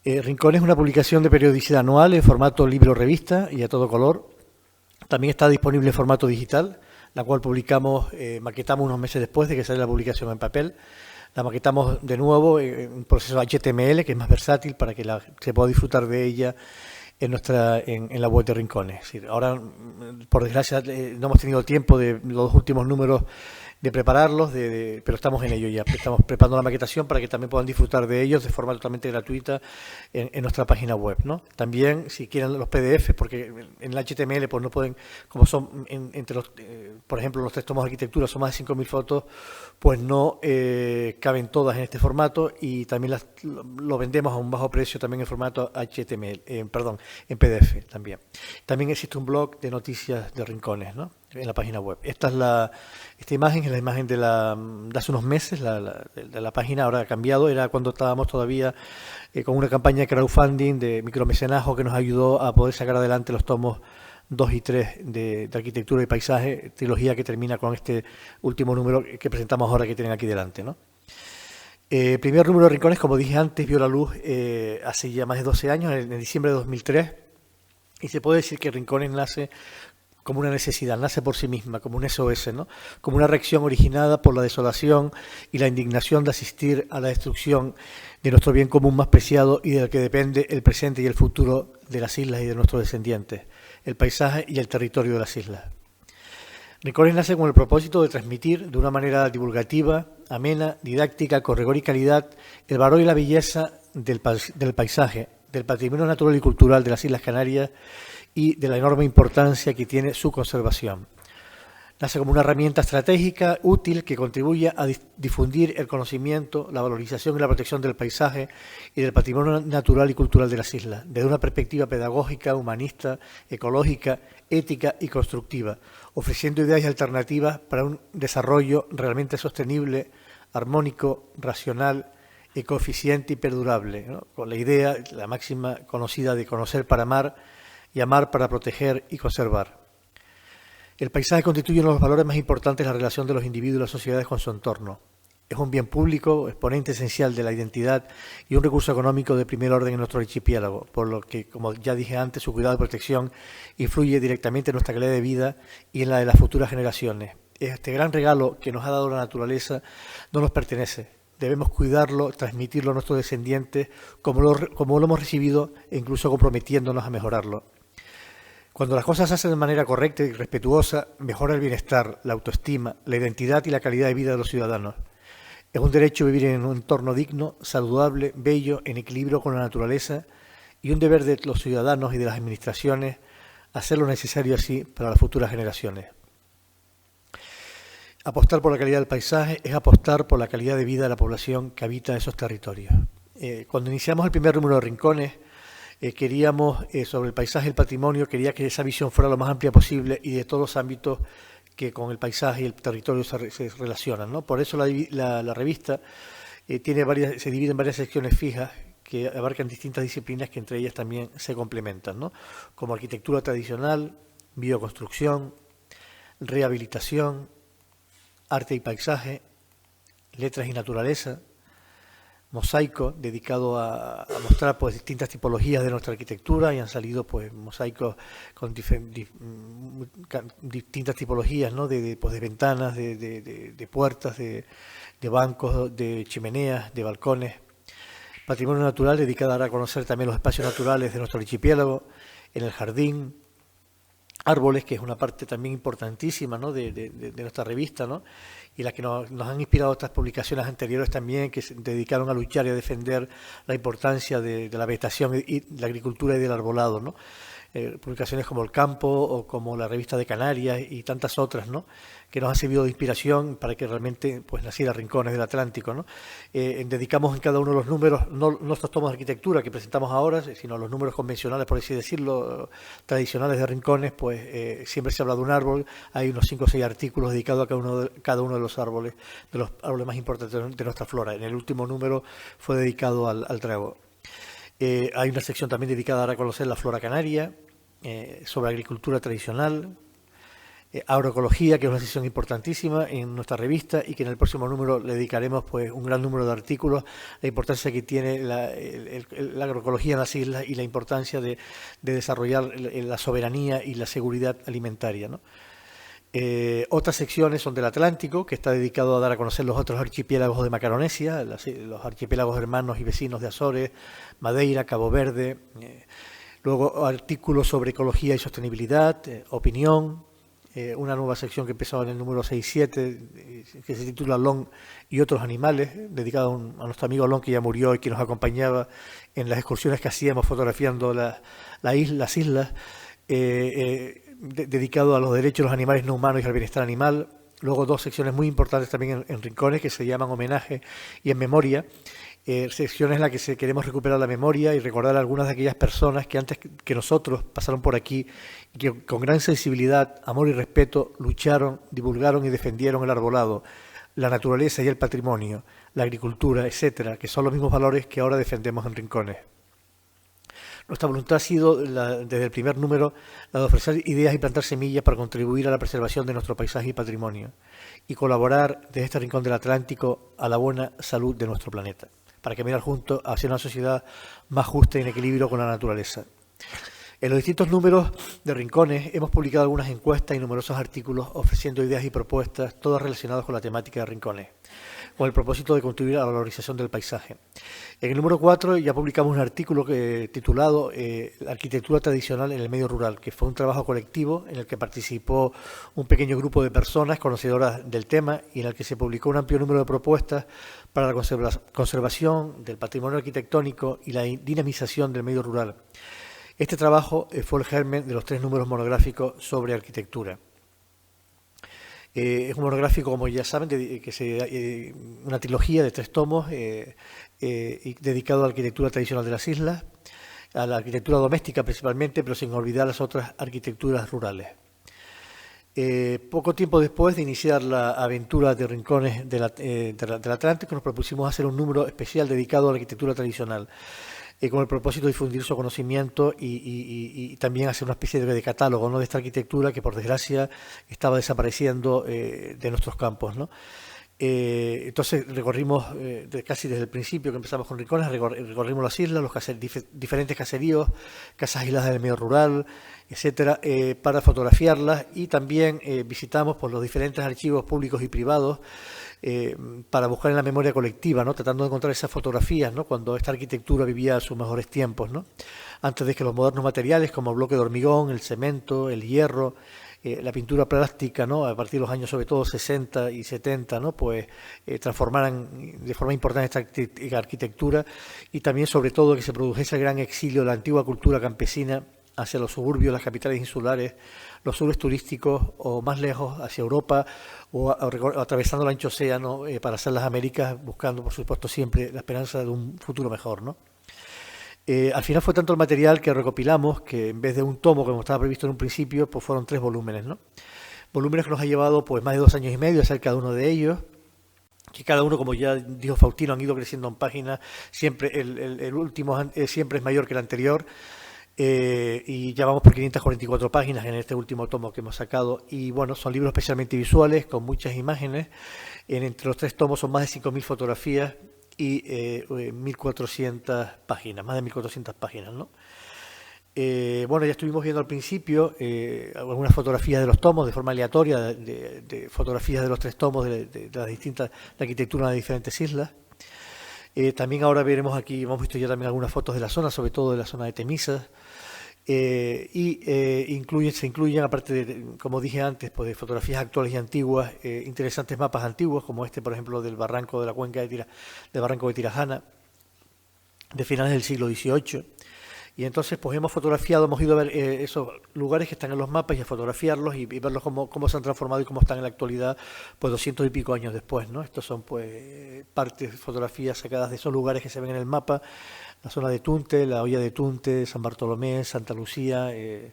Rincones es una publicación de periodicidad anual en formato libro-revista y a todo color. También está disponible en formato digital, la cual maquetamos unos meses después de que sale la publicación en papel. La maquetamos de nuevo en un proceso HTML, que es más versátil, para que se pueda disfrutar de ella en la web de Rincones. Es decir, ahora, por desgracia, no hemos tenido tiempo de los dos últimos números de prepararlos, pero estamos en ello ya. Estamos preparando la maquetación para que también puedan disfrutar de ellos de forma totalmente gratuita en nuestra página web, ¿no? También, si quieren los PDF, porque en el HTML pues no pueden, como son por ejemplo, los 3 tomos de arquitectura son más de 5.000 fotos, pues no caben todas en este formato, y también lo vendemos a un bajo precio también en formato HTML, en PDF también. También existe un blog de noticias de Rincones, ¿no?, en la página web. Esta imagen es la imagen de hace unos meses, de la página. Ahora ha cambiado, era cuando estábamos todavía con una campaña de crowdfunding, de micromecenazgo, que nos ayudó a poder sacar adelante los tomos 2 y 3 de arquitectura y paisaje, trilogía que termina con este último número que presentamos ahora, que tienen aquí delante, ¿no? El primer número de Rincones, como dije antes, vio la luz hace ya más de 12 años, en diciembre de 2003, y se puede decir que Rincones nace como una necesidad, nace por sí misma, como un SOS, ¿no?, como una reacción originada por la desolación y la indignación de asistir a la destrucción de nuestro bien común más preciado y del que depende el presente y el futuro de las islas y de nuestros descendientes, el paisaje y el territorio de las islas. Rincones nace con el propósito de transmitir de una manera divulgativa, amena, didáctica, con rigor y calidad, el valor y la belleza del paisaje, del patrimonio natural y cultural de las Islas Canarias y de la enorme importancia que tiene su conservación. Nace como una herramienta estratégica útil que contribuye a difundir el conocimiento, la valorización y la protección del paisaje y del patrimonio natural y cultural de las islas, desde una perspectiva pedagógica, humanista, ecológica, ética y constructiva, ofreciendo ideas y alternativas para un desarrollo realmente sostenible, armónico, racional, ecoeficiente y perdurable, ¿no?, con la idea, la máxima conocida, de conocer para amar y amar para proteger y conservar. El paisaje constituye uno de los valores más importantes de la relación de los individuos y las sociedades con su entorno. Es un bien público, exponente esencial de la identidad y un recurso económico de primer orden en nuestro archipiélago, por lo que, como ya dije antes, su cuidado y protección influye directamente en nuestra calidad de vida y en la de las futuras generaciones. Este gran regalo que nos ha dado la naturaleza no nos pertenece. Debemos cuidarlo, transmitirlo a nuestros descendientes como lo hemos recibido, e incluso comprometiéndonos a mejorarlo. Cuando las cosas se hacen de manera correcta y respetuosa, mejora el bienestar, la autoestima, la identidad y la calidad de vida de los ciudadanos. Es un derecho vivir en un entorno digno, saludable, bello, en equilibrio con la naturaleza, y un deber de los ciudadanos y de las administraciones hacer lo necesario así para las futuras generaciones. Apostar por la calidad del paisaje es apostar por la calidad de vida de la población que habita esos territorios. Cuando iniciamos el primer número de Rincones, queríamos, sobre el paisaje y el patrimonio, quería que esa visión fuera lo más amplia posible y de todos los ámbitos que con el paisaje y el territorio se relacionan, ¿no? Por eso la revista se divide en varias secciones fijas que abarcan distintas disciplinas que entre ellas también se complementan, ¿no?, como arquitectura tradicional, bioconstrucción, rehabilitación, arte y paisaje, letras y naturaleza, mosaico dedicado a mostrar pues distintas tipologías de nuestra arquitectura, y han salido pues mosaicos con distintas tipologías, ¿no? Pues, de ventanas, de puertas, de bancos, de chimeneas, de balcones. Patrimonio natural dedicado a dar a conocer también los espacios naturales de nuestro archipiélago, en el jardín. Árboles, que es una parte también importantísima, ¿no? de nuestra revista, ¿no? Y la que nos han inspirado estas publicaciones anteriores también, que se dedicaron a luchar y a defender la importancia de la vegetación y la agricultura y del arbolado, ¿no? Publicaciones como El Campo o como la Revista de Canarias y tantas otras, ¿no? Que nos han servido de inspiración para que realmente pues naciera Rincones del Atlántico, ¿no? Dedicamos en cada uno de los números, no nuestros tomos de arquitectura que presentamos ahora, sino los números convencionales, por así decirlo, tradicionales de Rincones, pues siempre se habla de un árbol. Hay unos 5 o 6 artículos dedicados a cada uno de los árboles más importantes de nuestra flora. En el último número fue dedicado al trago. Hay una sección también dedicada a dar a conocer la flora canaria, sobre agricultura tradicional, agroecología, que es una sección importantísima en nuestra revista y que en el próximo número le dedicaremos pues un gran número de artículos, la importancia que tiene la agroecología en las islas y la importancia de desarrollar la soberanía y la seguridad alimentaria, ¿no? Otras secciones son del Atlántico, que está dedicado a dar a conocer los otros archipiélagos de Macaronesia, los archipiélagos hermanos y vecinos de Azores, Madeira, Cabo Verde. Luego artículos sobre ecología y sostenibilidad, opinión, una nueva sección que empezó en el número 6-7, que se titula Long y otros animales, dedicado a nuestro amigo Long, que ya murió y que nos acompañaba en las excursiones que hacíamos fotografiando las islas, dedicado a los derechos de los animales no humanos y al bienestar animal. Luego 2 secciones muy importantes también en Rincones, que se llaman Homenaje y En Memoria, secciones en las que queremos recuperar la memoria y recordar a algunas de aquellas personas que antes que nosotros pasaron por aquí y que con gran sensibilidad, amor y respeto lucharon, divulgaron y defendieron el arbolado, la naturaleza y el patrimonio, la agricultura, etcétera, que son los mismos valores que ahora defendemos en Rincones. Nuestra voluntad ha sido, desde el primer número, la de ofrecer ideas y plantar semillas para contribuir a la preservación de nuestro paisaje y patrimonio y colaborar desde este rincón del Atlántico a la buena salud de nuestro planeta, para caminar juntos hacia una sociedad más justa y en equilibrio con la naturaleza. En los distintos números de Rincones hemos publicado algunas encuestas y numerosos artículos ofreciendo ideas y propuestas, todas relacionadas con la temática de Rincones, con el propósito de contribuir a la valorización del paisaje. En el número 4 ya publicamos un artículo titulado Arquitectura tradicional en el medio rural, que fue un trabajo colectivo en el que participó un pequeño grupo de personas conocedoras del tema y en el que se publicó un amplio número de propuestas para la conservación del patrimonio arquitectónico y la dinamización del medio rural. Este trabajo fue el germen de los 3 números monográficos sobre arquitectura. Es un monográfico, como ya saben, una trilogía de 3 tomos dedicado a la arquitectura tradicional de las islas, a la arquitectura doméstica principalmente, pero sin olvidar las otras arquitecturas rurales. Poco tiempo después de iniciar la aventura de Rincones del Atlántico, nos propusimos hacer un número especial dedicado a la arquitectura tradicional, con el propósito de difundir su conocimiento y también hacer una especie de catálogo, ¿no?, de esta arquitectura que por desgracia estaba desapareciendo de nuestros campos, ¿no? Entonces recorrimos casi desde el principio que empezamos con Rincones, recorrimos las islas, los diferentes caseríos, casas aisladas del medio rural, etcétera, para fotografiarlas, y también visitamos por los diferentes archivos públicos y privados para buscar en la memoria colectiva, ¿no?, tratando de encontrar esas fotografías, ¿no?, cuando esta arquitectura vivía sus mejores tiempos, ¿no?, antes de que los modernos materiales como el bloque de hormigón, el cemento, el hierro, la pintura plástica, ¿no?, a partir de los años sobre todo 60 y 70, ¿no?, pues transformaran de forma importante esta arquitectura, y también sobre todo que se produjese el gran exilio de la antigua cultura campesina hacia los suburbios, las capitales insulares, los suburbios turísticos o más lejos hacia Europa o atravesando el ancho océano para hacer las Américas, buscando por supuesto siempre la esperanza de un futuro mejor, ¿no? Al final fue tanto el material que recopilamos que en vez de un tomo como estaba previsto en un principio, pues fueron 3 volúmenes, ¿no? Volúmenes que nos ha llevado pues más de 2 años y medio hacer cada uno de ellos, que cada uno, como ya dijo Faustino, han ido creciendo en páginas, siempre el último siempre es mayor que el anterior. Y ya vamos por 544 páginas en este último tomo que hemos sacado, y bueno, son libros especialmente visuales con muchas imágenes. Entre los 3 tomos son más de 5.000 fotografías y 1.400 páginas, más de 1.400 páginas, ¿no? Bueno, ya estuvimos viendo al principio algunas fotografías de los tomos de forma aleatoria, de fotografías de los 3 tomos de las distintas, la arquitectura de las diferentes islas. También ahora veremos aquí, hemos visto ya también algunas fotos de la zona, sobre todo de la zona de Temisas, se incluyen, aparte de, como dije antes, pues de fotografías actuales y antiguas, interesantes mapas antiguos, como este, por ejemplo, del barranco de la cuenca del barranco de Tirajana, de finales del siglo XVIII. Y entonces pues hemos ido a ver esos lugares que están en los mapas y a fotografiarlos y verlos cómo se han transformado y cómo están en la actualidad, pues 200 y pico años después, ¿no? Estos son pues fotografías sacadas de esos lugares que se ven en el mapa, la zona de Tunte, la Hoya de Tunte, San Bartolomé, Santa Lucía, y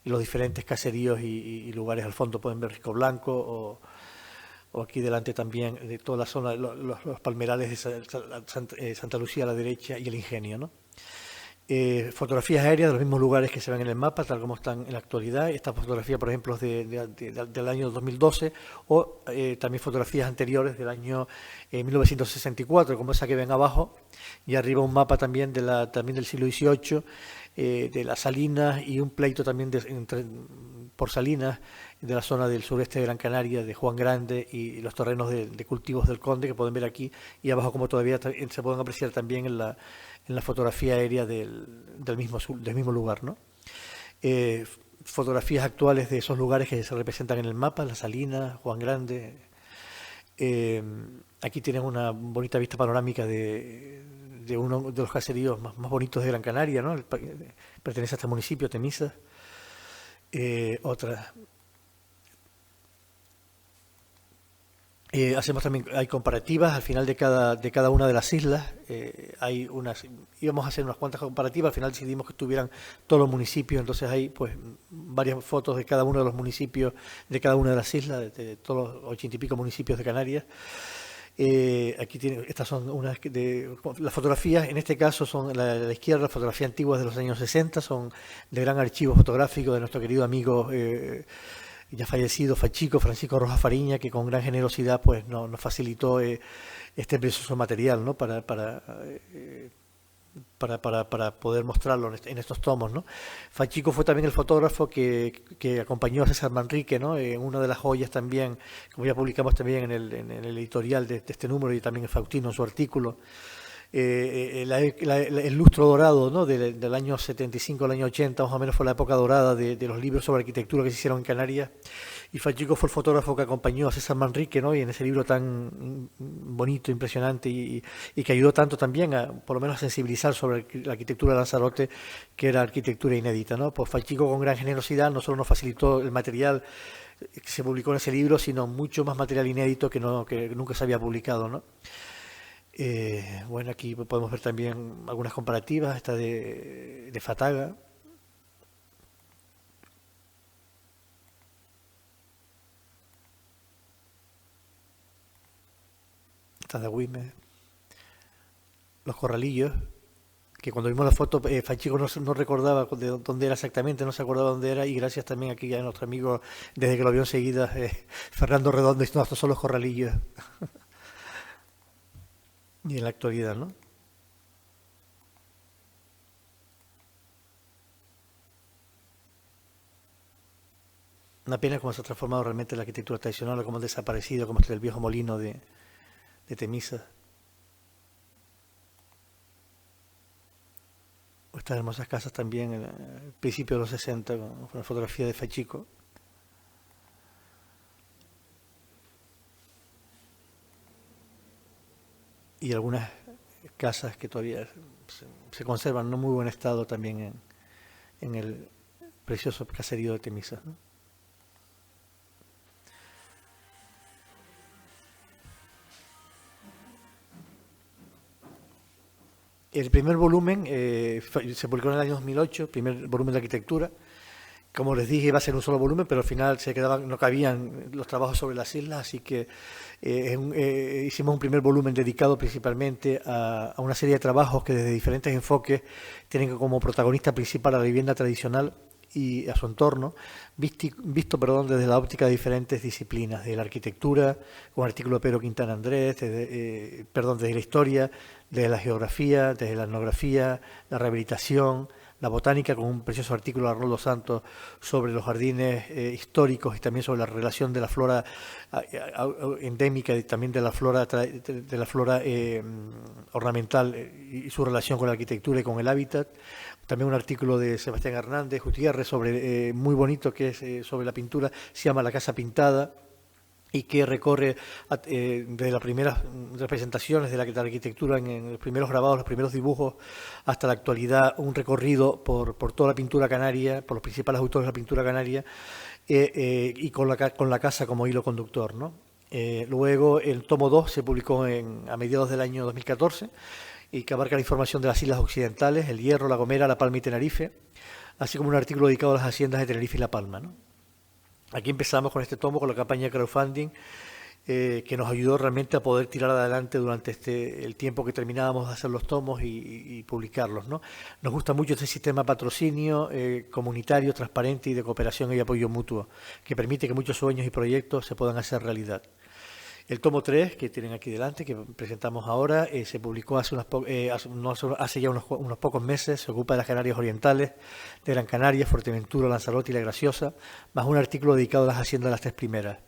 los diferentes caseríos y lugares al fondo. Pueden ver Risco Blanco o aquí delante también de toda la zona, los palmerales de Santa Lucía a la derecha y el Ingenio, ¿no? Fotografías aéreas de los mismos lugares que se ven en el mapa, tal como están en la actualidad. Esta fotografía, por ejemplo, es del año 2012, o también fotografías anteriores del año 1964, como esa que ven abajo, y arriba un mapa también también del siglo XVIII, de las Salinas, y un pleito también por Salinas, de la zona del sureste de Gran Canaria, de Juan Grande, y los terrenos de cultivos del Conde, que pueden ver aquí, y abajo como todavía se pueden apreciar también en la fotografía aérea del mismo lugar, ¿no? Fotografías actuales de esos lugares que se representan en el mapa, Las Salinas, Juan Grande. Aquí tienen una bonita vista panorámica de uno de los caseríos más bonitos de Gran Canaria, ¿no? Pertenece a este municipio, Temisas. Hacemos también, hay comparativas al final de cada una de las islas. Íbamos a hacer unas cuantas comparativas, al final decidimos que estuvieran todos los municipios, entonces hay pues varias fotos de cada uno de los municipios de cada una de las islas, de todos los 80 y pico municipios de Canarias. Aquí estas son unas las fotografías, en este caso son la izquierda, las fotografías antiguas de los años 60, son del gran archivo fotográfico de nuestro querido amigo ya fallecido Fachico, Francisco Rojas Fariña, que con gran generosidad pues nos facilitó este precioso material, ¿no? para poder mostrarlo en estos tomos, ¿no? Fachico fue también el fotógrafo que acompañó a César Manrique, ¿no? En una de las joyas también, como ya publicamos también en el editorial de este número, y también en Faustino en su artículo, el lustro dorado, ¿no? del año 75 al año 80, más o menos fue la época dorada de los libros sobre arquitectura que se hicieron en Canarias, y Fachico fue el fotógrafo que acompañó a César Manrique, ¿no? Y en ese libro tan bonito, impresionante, y que ayudó tanto también por lo menos a sensibilizar sobre la arquitectura de Lanzarote, que era arquitectura inédita, ¿no? Pues Fachico, con gran generosidad, no solo nos facilitó el material que se publicó en ese libro, sino mucho más material inédito que nunca se había publicado, ¿no? Bueno, aquí podemos ver también algunas comparativas, esta de Fataga. Esta de Agüime. Los corralillos, que cuando vimos la foto, Fachico no recordaba de dónde era exactamente, no se acordaba dónde era, y gracias también aquí a nuestro amigo, desde que lo vio enseguida, Fernando Redondo, diciendo, estos son los corralillos. Y en la actualidad, ¿no? Una pena cómo se ha transformado realmente la arquitectura tradicional, cómo han desaparecido, como el viejo molino de Temisas. Estas hermosas casas también en el principio de los 60, con la fotografía de Fachico. Y algunas casas que todavía se conservan en no muy buen estado también en el precioso caserío de Temisas, ¿no? El primer volumen se publicó en el año 2008, el primer volumen de arquitectura. Como les dije, iba a ser un solo volumen, pero al final no cabían los trabajos sobre las islas, así que hicimos un primer volumen dedicado principalmente a una serie de trabajos que desde diferentes enfoques tienen como protagonista principal a la vivienda tradicional y a su entorno, visto desde la óptica de diferentes disciplinas, de la arquitectura, con el artículo de Pedro Quintana Andrés, desde la historia, desde la geografía, desde la etnografía, la rehabilitación, la botánica, con un precioso artículo de Arnoldo Santos sobre los jardines históricos y también sobre la relación de la flora endémica y también de la flora ornamental y su relación con la arquitectura y con el hábitat. También un artículo de Sebastián Hernández Gutiérrez sobre muy bonito, que es sobre la pintura, se llama La Casa Pintada, y que recorre desde las primeras representaciones de la arquitectura en los primeros grabados, los primeros dibujos, hasta la actualidad, un recorrido por toda la pintura canaria, por los principales autores de la pintura canaria, y con la casa como hilo conductor, ¿no? Luego el tomo 2 se publicó a mediados del año 2014 y que abarca la información de las islas occidentales, El Hierro, La Gomera, La Palma y Tenerife, así como un artículo dedicado a las haciendas de Tenerife y La Palma, ¿no? Aquí empezamos con este tomo, con la campaña de crowdfunding, que nos ayudó realmente a poder tirar adelante durante el tiempo que terminábamos de hacer los tomos y publicarlos, ¿no? Nos gusta mucho este sistema de patrocinio comunitario, transparente y de cooperación y apoyo mutuo, que permite que muchos sueños y proyectos se puedan hacer realidad. El tomo 3, que tienen aquí delante, que presentamos ahora, se publicó hace ya unos pocos meses, se ocupa de las Canarias Orientales, de Gran Canaria, Fuerteventura, Lanzarote y La Graciosa, más un artículo dedicado a las haciendas de las tres primeras.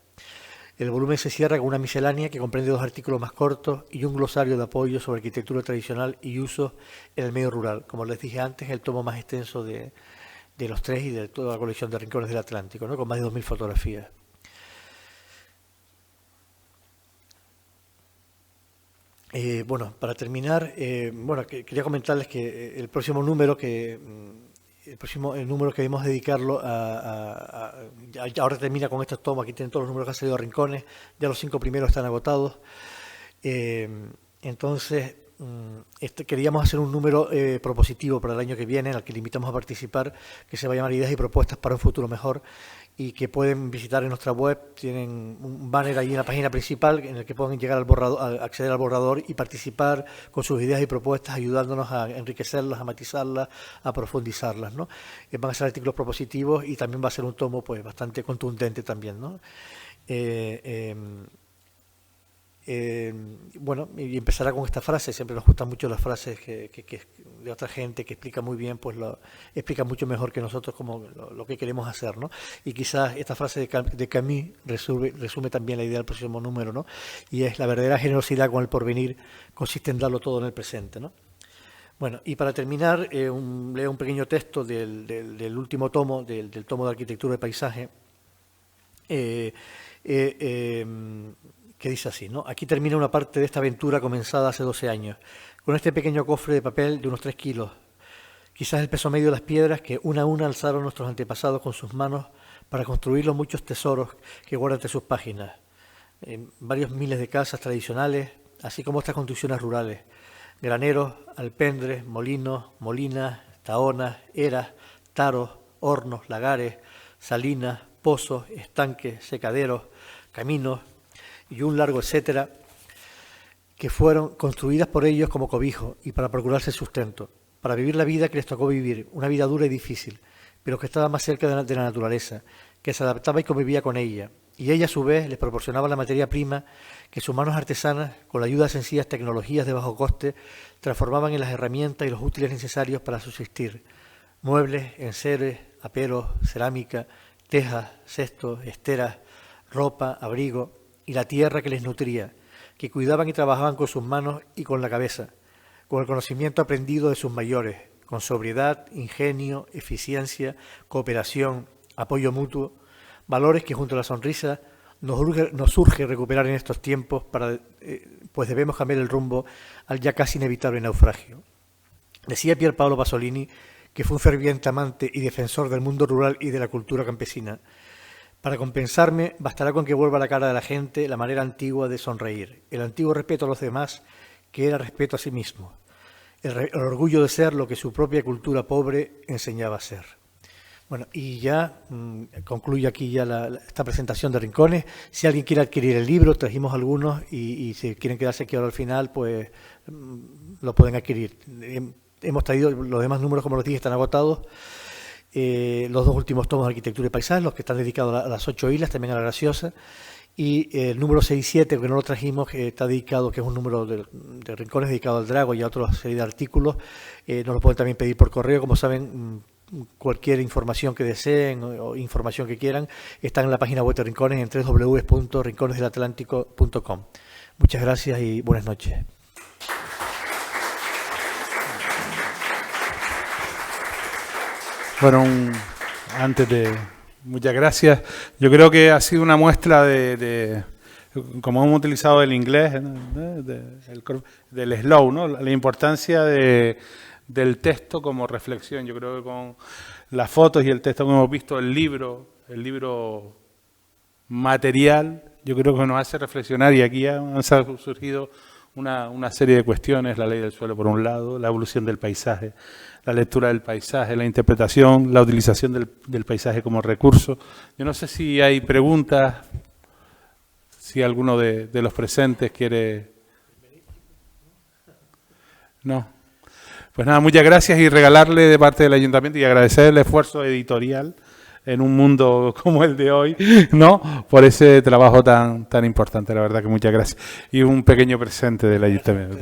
El volumen se cierra con una miscelánea que comprende 2 artículos más cortos y un glosario de apoyo sobre arquitectura tradicional y usos en el medio rural. Como les dije antes, el tomo más extenso de los 3 y de toda la colección de Rincones del Atlántico, ¿no? Con más de 2000 fotografías. Bueno, para terminar, quería comentarles que el próximo número queremos dedicarlo ahora termina con estos tomos. Aquí tienen todos los números que han salido a Rincones, ya los 5 primeros están agotados. Entonces, queríamos hacer un número propositivo para el año que viene, en el que le invitamos a participar, que se va a llamar Ideas y Propuestas para un Futuro Mejor, y que pueden visitar en nuestra web. Tienen un banner ahí en la página principal en el que pueden llegar al borrador, acceder al borrador y participar con sus ideas y propuestas, ayudándonos a enriquecerlas, a matizarlas, a profundizarlas, ¿no? Van a ser artículos propositivos y también va a ser un tomo pues bastante contundente también, ¿no? Y empezará con esta frase. Siempre nos gustan mucho las frases que de otra gente que explica muy bien, pues explica mucho mejor que nosotros como lo que queremos hacer, ¿no? Y quizás esta frase de Camus resume también la idea del próximo número, ¿no? Y es: la verdadera generosidad con el porvenir consiste en darlo todo en el presente, ¿no? Bueno, y para terminar, leo un pequeño texto del último tomo, del tomo de Arquitectura y Paisaje, que dice así, ¿no? Aquí termina una parte de esta aventura comenzada hace 12 años, con este pequeño cofre de papel de unos 3 kilos, quizás el peso medio de las piedras que una a una alzaron nuestros antepasados con sus manos para construir los muchos tesoros que guarda entre sus páginas, varios miles de casas tradicionales, así como estas construcciones rurales, graneros, alpendres, molinos, molinas, taonas, eras, taros, hornos, lagares, salinas, pozos, estanques, secaderos, caminos y un largo etcétera, que fueron construidas por ellos como cobijo y para procurarse sustento, para vivir la vida que les tocó vivir, una vida dura y difícil, pero que estaba más cerca de la naturaleza, que se adaptaba y convivía con ella, y ella a su vez les proporcionaba la materia prima que sus manos artesanas, con la ayuda de sencillas tecnologías de bajo coste, transformaban en las herramientas y los útiles necesarios para subsistir: muebles, enseres, aperos, cerámica, tejas, cestos, esteras, ropa, abrigo, y la tierra que les nutría, que cuidaban y trabajaban con sus manos y con la cabeza, con el conocimiento aprendido de sus mayores, con sobriedad, ingenio, eficiencia, cooperación, apoyo mutuo, valores que junto a la sonrisa nos urge recuperar en estos tiempos, pues debemos cambiar el rumbo al ya casi inevitable naufragio. Decía Pier Paolo Pasolini, que fue un ferviente amante y defensor del mundo rural y de la cultura campesina: para compensarme, bastará con que vuelva a la cara de la gente la manera antigua de sonreír, el antiguo respeto a los demás, que era respeto a sí mismo, el orgullo de ser lo que su propia cultura pobre enseñaba a ser. Bueno, y ya concluye aquí ya esta presentación de Rincones. Si alguien quiere adquirir el libro, trajimos algunos, y si quieren quedarse aquí ahora al final, pues lo pueden adquirir. Hemos traído los demás números, como les dije, están agotados. los 2 últimos tomos de Arquitectura y Paisaje, los que están dedicados a las 8 islas, también a La Graciosa, y el número 6 y 7, que no lo trajimos, está dedicado, que es un número de rincones dedicado al Drago y a otra serie de artículos. Nos lo pueden también pedir por correo. Como saben, cualquier información que deseen o información que quieran está en la página web de Rincones en www.rinconesdelatlántico.com. Muchas gracias y buenas noches. Bueno, muchas gracias. Yo creo que ha sido una muestra como hemos utilizado el inglés, ¿no? del slow, ¿no? La importancia del texto como reflexión. Yo creo que con las fotos y el texto que hemos visto, el libro material, yo creo que nos hace reflexionar, y aquí han surgido una serie de cuestiones: la ley del suelo por un lado, la evolución del paisaje, la lectura del paisaje, la interpretación, la utilización del paisaje como recurso. Yo no sé si hay preguntas, si alguno de los presentes quiere... No. Pues nada, muchas gracias, y regalarle de parte del Ayuntamiento y agradecer el esfuerzo editorial en un mundo como el de hoy, ¿no? Por ese trabajo tan importante, la verdad que muchas gracias. Y un pequeño presente del Ayuntamiento.